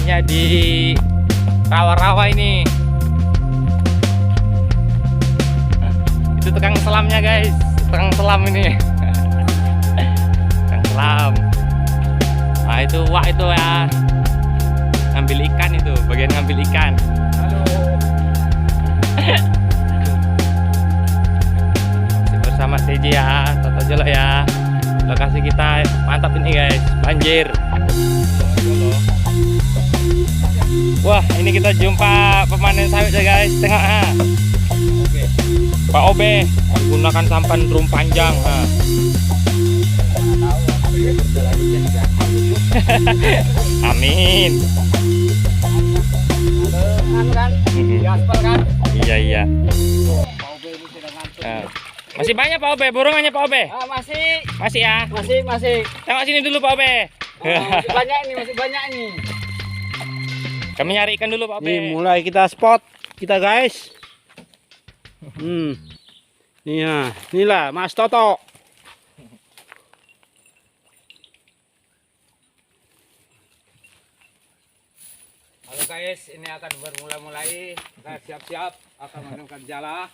lokasinya di rawa-rawa ini. Itu tukang selamnya guys, tukang selam ini. Tukang selam. Nah itu wak itu ya, ngambil ikan itu, bagian ngambil ikan. Halo. Masih bersama TJ ya, Toto Jolo ya. Lokasi kita mantap ini guys, banjir. Wah, ini kita jumpa pemanen sawit ya guys. Tengok ha. Pak Obe menggunakan sampan drum panjang ha. Amin. Kan? Diaspal kan? Iya. Pak Obe ini sedang ngantuk. Nah, masih banyak Pak Obe, burungannya Pak Obe. Masih. Masih ya. Masih. Tengok sini dulu Pak Obe. Masih banyak ini. Kami nyari ikan dulu Pak Obe. Nih mulai kita spot kita guys. Nih ya, inilah Mas Toto. Halo guys, ini akan bermulai. Kita siap-siap akan menemukan jala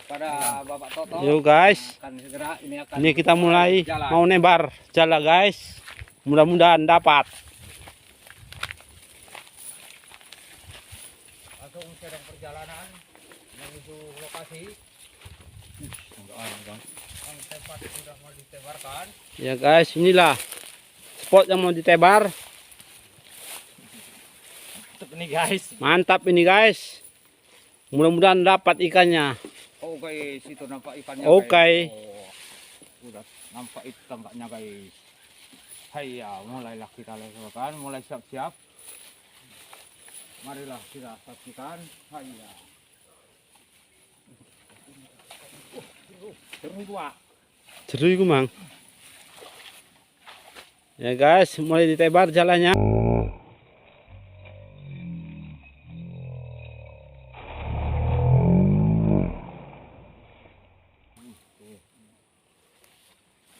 pada Bapak Toto. Yuk guys. Akan segera Ini kita mulai jalan. mau nebar jala guys. Mudah-mudahan dapat. Langsung sedang perjalanan menuju lokasi. Yang tempat sudah mau ditebarkan. Ya guys, inilah spot yang mau ditebar. Mantap nih guys. Mantap ini guys. Mudah-mudahan dapat ikannya. Oh guys, itu nampak ikannya. Oke. Guys. Oh, udah nampak itu tangkapnya guys. Hayya, mulailah kita lakukan, mulai siap-siap. Marilah kita saksikan. Hayya. Seru gua. Seru itu mang. Ya guys, mulai ditebar jalannya.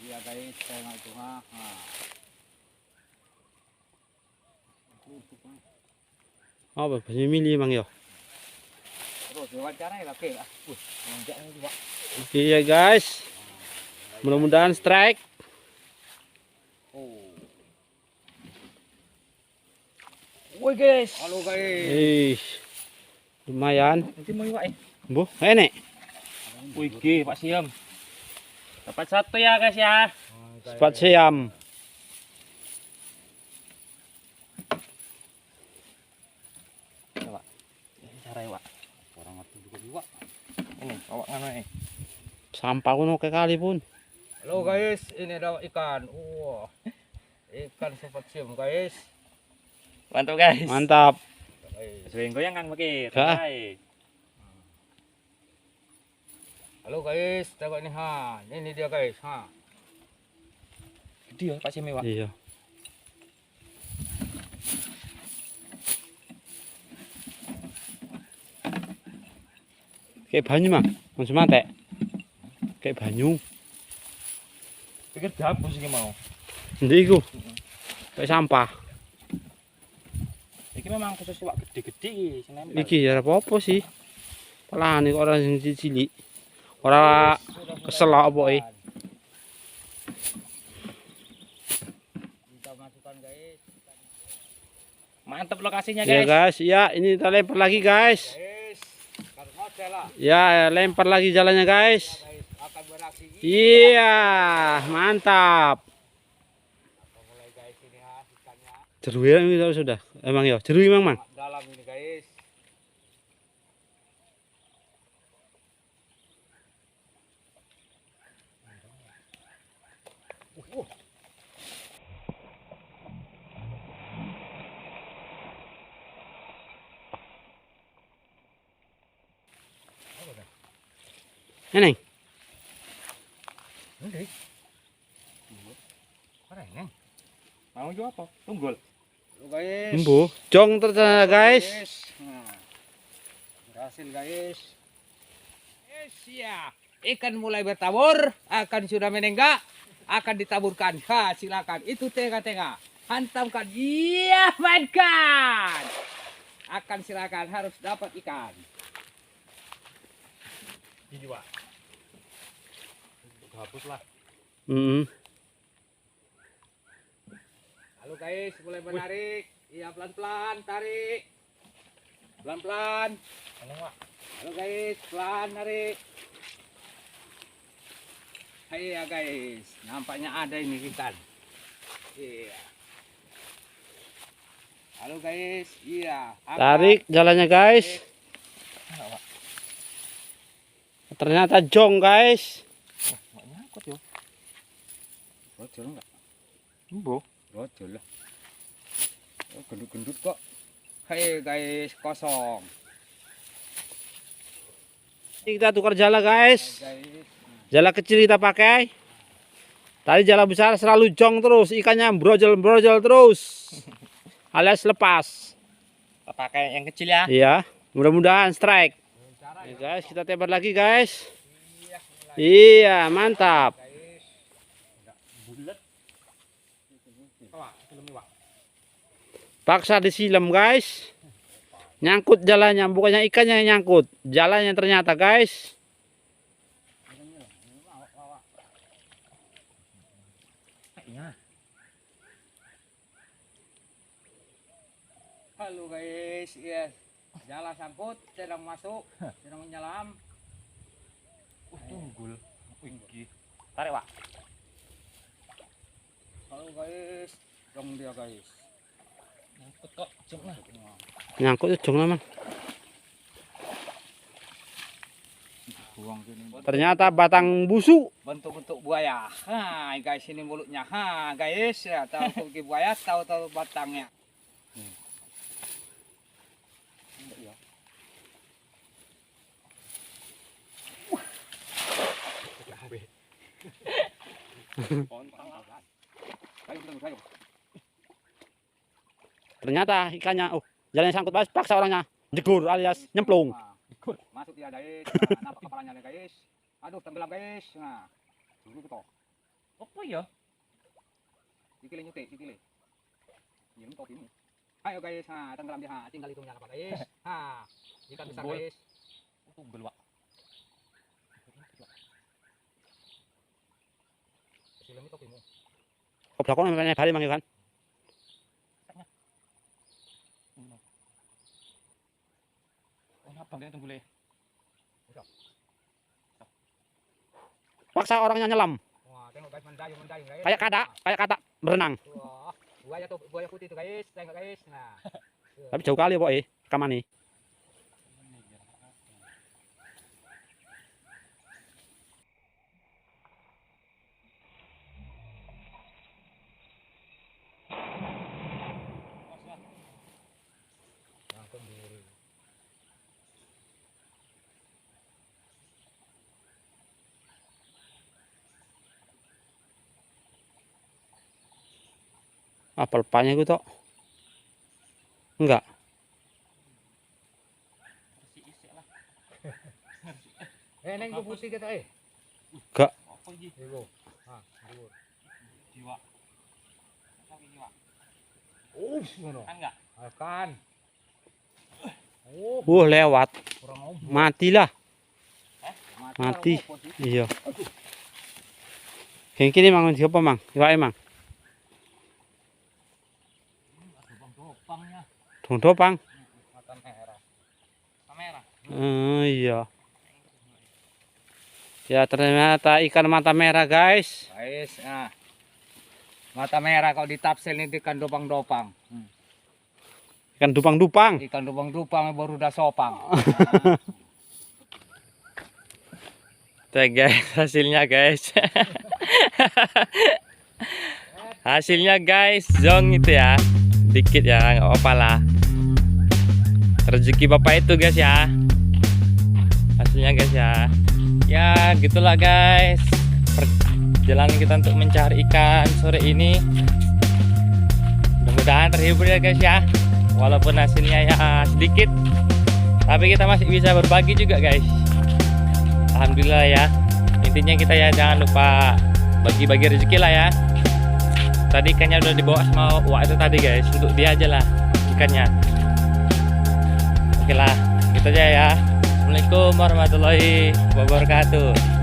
Iya guys, tengok itu ha. Apa oh, milih mang yo. Terus wawancara ya oke lah. Lonjaknya juga. Oke ya guys. Mudah-mudahan strike. Oh. Woi guys. Halo guys. Lumayan. Nanti mau iwak Bu, enek. Wih Pak Siam. Dapat satu ya guys ya. Spot siam. Cara iwak. Orang ngerti juga iwak. Ini bawa ngano nih. Sampah kuno ke kali pun. Halo guys, ini ada ikan. Wah. Ikan sobat siam guys. Mantap guys. Mantap. Sering goyang kan makin. Hah? Halo guys, tengok ini ha. Ini dia guys, ha. Gede ya Pak Siam iwak. Iya. Kayak banyu mang, langsung mate. Kayak banyu. Pikir dapur sih mau. Nanti iku. Kayak sampah. Iki memang khusus iwak gede-gede sing nempel. Iki ya apa-apa sih. Palah nih orang yang cilik. Orang kesel apa Kita masukkan guys. Mantap lokasinya Ya guys. guys, ya ini kita lempar lagi guys. Guys, karena jala. Ya lempar lagi jalannya guys. Guys, akan beraksi. Iya, mantap. Mulai guys ini ha, ikannya Jeru ya ini sudah. Emang ya, jeru emang mang. dalam ini guys. Neneng. Ini. Keren, Neng. Mau jual apa? Tunggul. Halo guys. Embu, jong ternyata guys. Nah, berhasil guys. Ya, ikan mulai bertabur, akan sudah menenggak, akan ditaburkan. Ha, silakan. Itu tengah-tengah. hantamkan, iya mainkan. Akan silakan harus dapat ikan. Ini Wak. Hapuslah. Halo guys, mulai menarik. Iya pelan-pelan tarik. Pelan-pelan. Halo guys, pelan tarik. Iya guys, nampaknya ada ini ikan. Iya. Halo guys, iya. Tarik jalannya guys. Ternyata jong guys. Nyangkut yo. Bocor enggak? Embo. Bocor lah. Oh, gendut-gendut kok. Hai guys, kosong. Kita tukar jala guys. Guys. Jala kecil kita pakai. Tadi jala besar selalu jong terus, ikannya brojol-brojol terus. Alias lepas. Kita pakai yang kecil ya. Iya, mudah-mudahan strike. Oke, guys, kita tembak lagi guys. Iya, mantap. Bulat. Paksa disilam guys. Nyangkut jalannya, bukannya ikannya yang nyangkut. Jalannya ternyata guys. Halo guys, iya. Jala sangkut, sedang masuk, sedang menyelam. Tunggul. Wih. Tarik, Wak. Halo guys, dong dia guys. Nyangkut kok, jong lah. Nyangkut itu jong memang. Buang sini. Ternyata batang busuk. Bentuk-bentuk buaya. Ha, guys ini mulutnya. Ha, guys ya, tahu kuki buaya, tahu batangnya. Ternyata ikannya, jalannya sangkut guys, paksa orangnya jegur alias nyemplung. Masuk dia guys. Nampak kepalanya nih guys. Aduh, tenggelam guys. Nah, dulu kita. Apa ya? Dikile nyute, dikile. Ini top ini. Ayo guys, ha, tenggelam dia. Ha, tinggal hitungnya apa guys? Ha, ikan besar guys. Tunggul, Wak. Silemi top ini. Kok belakang namanya balik mang kan? Apa dia tunggulnya? Paksa orangnya nyelam. Wah, tengok guys, mendayung guys. Kayak kata berenang. Wah, buaya putih itu guys, tengok guys. Nah. Tapi jauh kali boy, rekaman nih. Apa lepasnya gue tok? Enggak. Neng gue putih kita Enggak. Apa ini? Ibu. Ha, ibu. Jiwa. Apa ini, Wak? Ngono. Kan enggak? Akan. Lewat. Kurang om. Matilah. Mati. Iya. Yang kini mang siapa mang? Iwak emang. Dopangnya. Dopang. Mata merah. Kamera. Iya. Ya ternyata ikan mata merah guys. Guys, nah. Mata merah kalau ditafsir ini ikan dopang-dopang. Ikan dupang-dupang. Ikan dopang-dopang baru udah sopang. Tuh guys, hasilnya guys. Hasilnya guys, zong itu ya. Dikit ya, nggak apa-apa lah. Rezeki bapak itu guys ya. Hasilnya guys ya. Ya gitulah guys. Perjalanan kita untuk mencari ikan sore ini. Mudah-mudahan terhibur ya guys ya. Walaupun hasilnya ya sedikit, tapi kita masih bisa berbagi juga guys. Alhamdulillah ya. Intinya kita ya jangan lupa bagi-bagi rezeki lah ya. Tadi ikannya udah dibawa sama Wak itu tadi guys, untuk dia aja lah ikannya. Oke lah, gitu aja ya. Assalamualaikum warahmatullahi wabarakatuh.